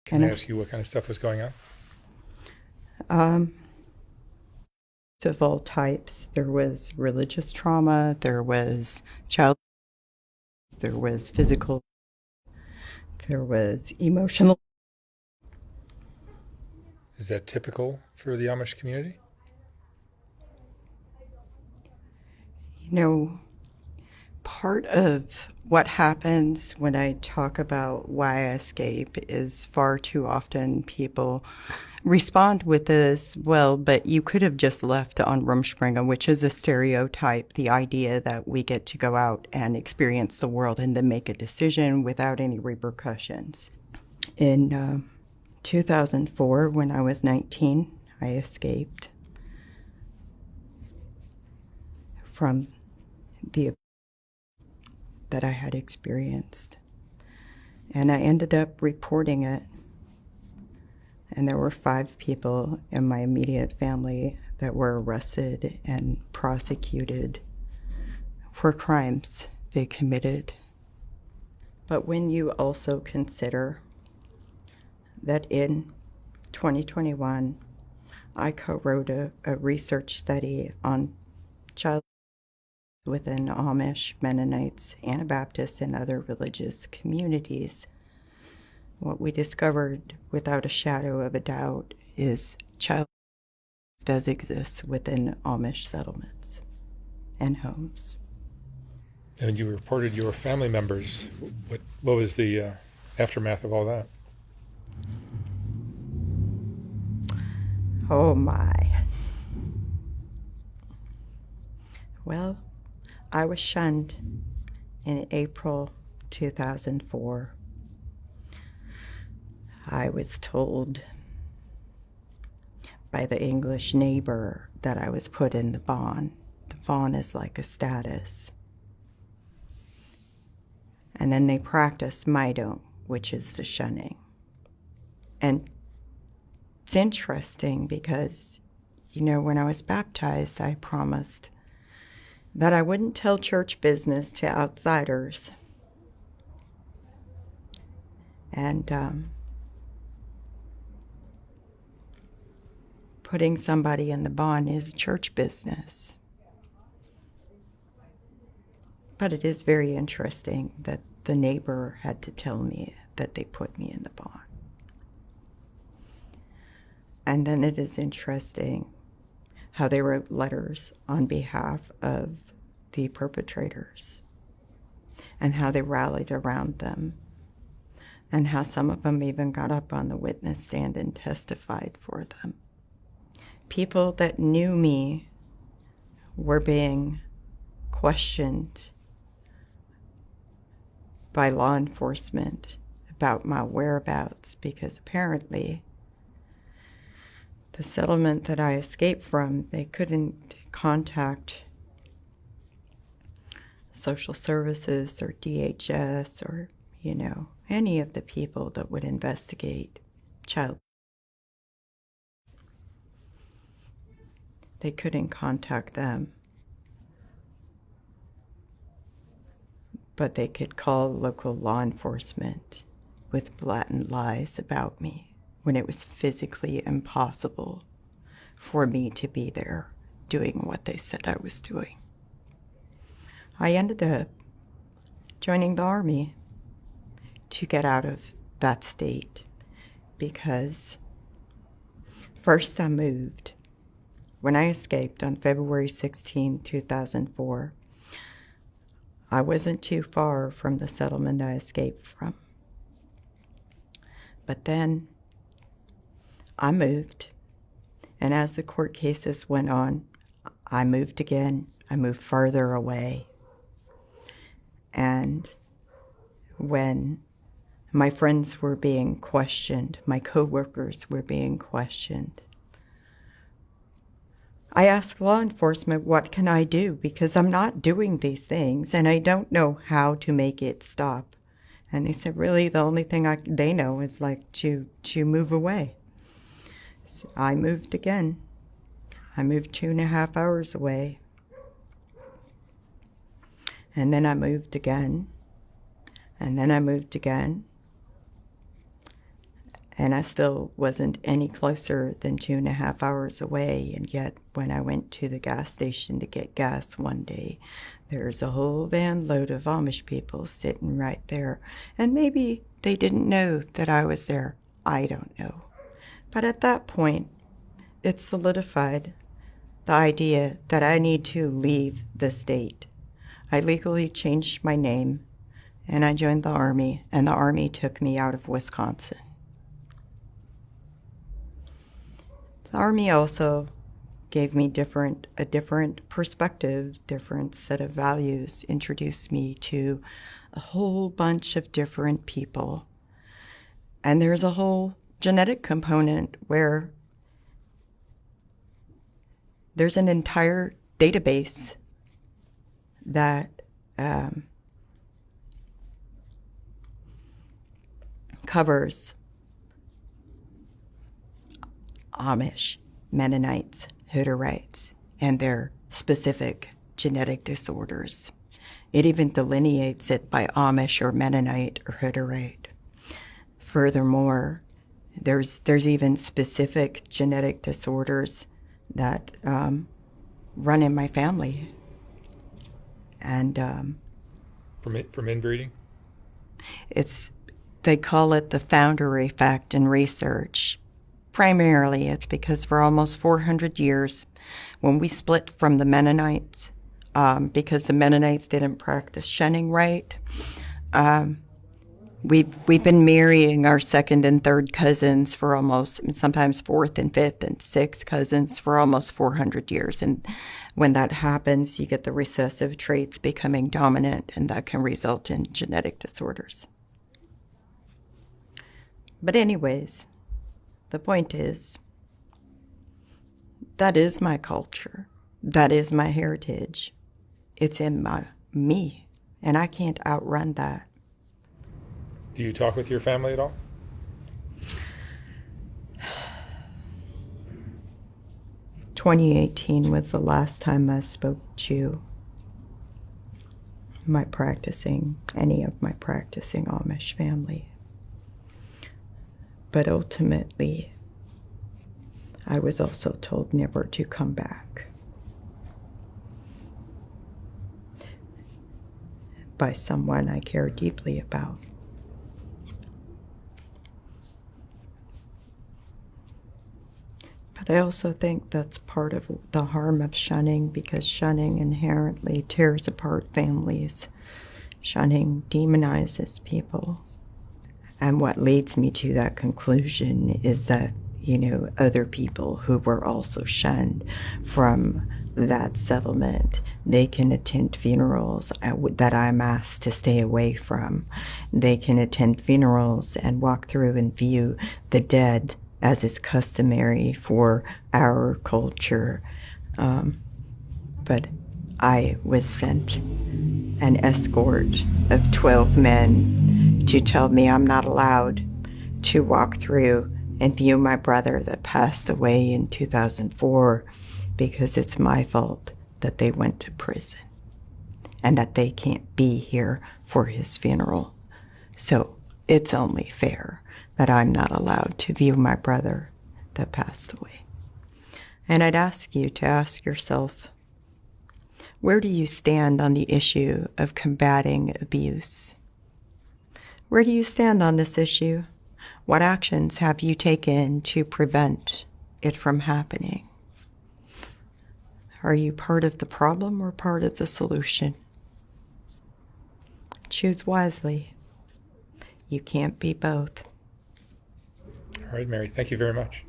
Can I ask you what kind of stuff was going on? Um, of all types. There was religious trauma, there was child, there was physical, there was emotional. Is that typical for the Amish community? You know, part of what happens when I talk about why I escape is far too often people respond with this, well, but you could have just left on Rumspringa, which is a stereotype, the idea that we get to go out and experience the world and then make a decision without any repercussions. In 2004, when I was 19, I escaped from the that I had experienced. And I ended up reporting it. And there were 5 people in my immediate family that were arrested and prosecuted for crimes they committed. But when you also consider that in 2021, I co-wrote a research study on child within Amish, Mennonites, Anabaptists, and other religious communities. What we discovered without a shadow of a doubt is child does exist within Amish settlements and homes. And you reported your family members. What was the aftermath of all that? Oh my. Well, I was shunned in April 2004. I was told by the English neighbor that I was put in the Vaughn. The Vaughn is like a status. And then they practiced Maidong, which is the shunning. And it's interesting because, when I was baptized, I promised that I wouldn't tell church business to outsiders. And putting somebody in the Vaughn is church business. But it is very interesting that the neighbor had to tell me that they put me in the Vaughn. And then it is interesting how they wrote letters on behalf of the perpetrators and how they rallied around them and how some of them even got up on the witness stand and testified for them. People that knew me were being questioned by law enforcement about my whereabouts because apparently the settlement that I escaped from, they couldn't contact social services or DHS or, any of the people that would investigate child. They couldn't contact them. But they could call local law enforcement with blatant lies about me when it was physically impossible for me to be there doing what they said I was doing. I ended up joining the Army to get out of that state because first I moved. When I escaped on February 16, 2004, I wasn't too far from the settlement I escaped from. But then I moved, and as the court cases went on, I moved again. I moved further away. And when my friends were being questioned, my coworkers were being questioned, I asked law enforcement, what can I do? Because I'm not doing these things, and I don't know how to make it stop. And they said, really, the only thing they know is to move away. So I moved again. I moved 2.5 hours away. And then I moved again. And then I moved again. And I still wasn't any closer than 2.5 hours away. And yet, when I went to the gas station to get gas one day, there's a whole van load of Amish people sitting right there. And maybe they didn't know that I was there. I don't know. But at that point, it solidified the idea that I need to leave the state. I legally changed my name, and I joined the Army, and the Army took me out of Wisconsin. The Army also gave me a different perspective, different set of values, introduced me to a whole bunch of different people. And there's a whole genetic component where there's an entire database that covers Amish, Mennonites, Hutterites, and their specific genetic disorders. It even delineates it by Amish or Mennonite or Hutterite. Furthermore, there's even specific genetic disorders that run in my family. And From inbreeding? they call it the founder effect in research. Primarily, it's because for almost 400 years, when we split from the Mennonites, because the Mennonites didn't practice shunning right, we've been marrying our second and third cousins for almost, sometimes fourth and fifth and sixth cousins for almost 400 years. And when that happens, you get the recessive traits becoming dominant, and that can result in genetic disorders. But anyways, the point is, that is my culture. That is my heritage. It's in me, and I can't outrun that. Do you talk with your family at all? — 2018 was the last time I spoke to any of my practicing Amish family. But ultimately, I was also told never to come back by someone I care deeply about. But I also think that's part of the harm of shunning, because shunning inherently tears apart families. Shunning demonizes people. And what leads me to that conclusion is that, other people who were also shunned from that settlement, they can attend funerals that I'm asked to stay away from. They can attend funerals and walk through and view the dead, as is customary for our culture. But I was sent an escort of 12 men to tell me I'm not allowed to walk through and view my brother that passed away in 2004, because it's my fault that they went to prison and that they can't be here for his funeral. So it's only fair that I'm not allowed to view my brother that passed away. And I'd ask you to ask yourself, where do you stand on the issue of combating abuse? Where do you stand on this issue? What actions have you taken to prevent it from happening? Are you part of the problem or part of the solution? Choose wisely. You can't be both. All right, Mary, thank you very much.